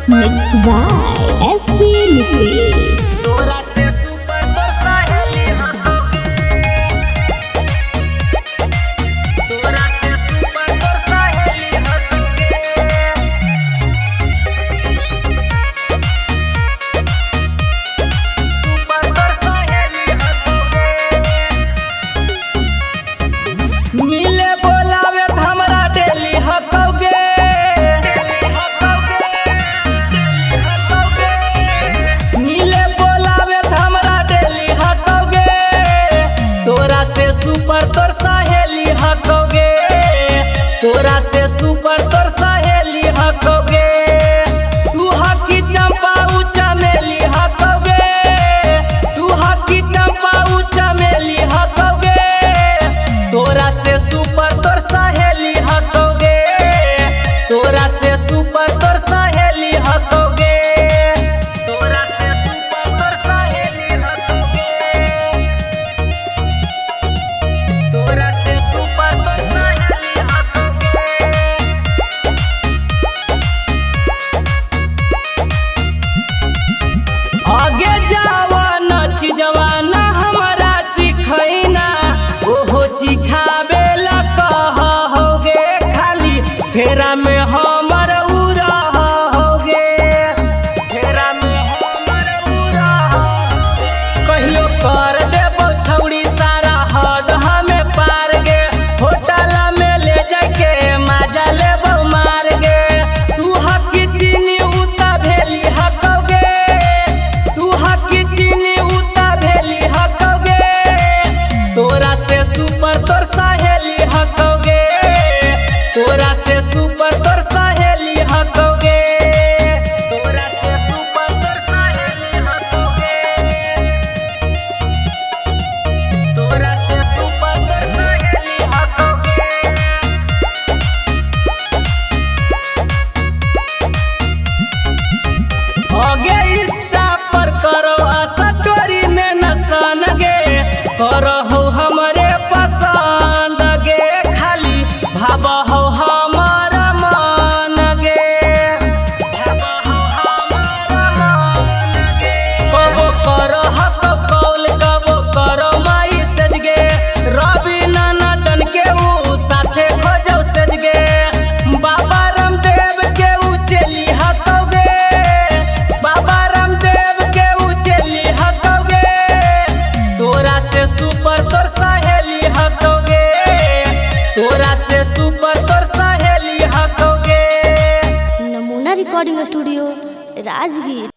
Mixed by SP Nicholas. मिले बोलावे हमरा डेली हकौगे मिले बोलावे हमरा डेली हकौगे तोरा से सुपर तोर सहेली हकौगे तोरा से सुपर तोर सहेली हकौगे तू हकी चंपा ऊ चमेली हकौगे तू हकी चंपा ऊ चमेली हकौगे तोरा से सुपर तोर सहेली हकौगे तोरा से सुपर तोर सहेली हकौगे तोरा से सुपर तोर सहेली हकौगे तोरा से सुपर तोर सहेली हकौगे आगे जावा नच जवाना हमारा चिखैना ओहो चिखाबे ला कह होगे खाली फेरा में हमर उड़ा होगे फेरा में हमर उड़ा कहियो कर देबो छौड़ी सारा हद हमें पार गे होटल में ले जाके मजा लेबो मार गे तू हकी चीनी उता भेली हकौगे तू हकी चीनी उता भेली हकौगे तोरा से सुपर तोर सहेली हकौगे तोरा से सुपर तोर सहेली हकौगे तोरा से सुपर तोर सहेली हकौगे तोरा से सुपर तोर सहेली हकौगे आगे इंस्टा पर करो आशा स्टोरी में नसन गे करहो हमरे पसंद गे खाली भाबहो हमारा मन गे भाबहो हमारा मन गे कबो करो हको कॉल कबो करो माई सज गे रवि ननदन के ऊ साथे खोजो सज गे बाबा रामदेव के ऊ चली हकौगे बाबा रामदेव के ऊ चली हकौगे तोरा से सुपर तोर सहेली हकौगे तोरा से सुपर तोर सहेली हकौगे। नमूना रिकॉर्डिंग स्टूडियो राजगीर।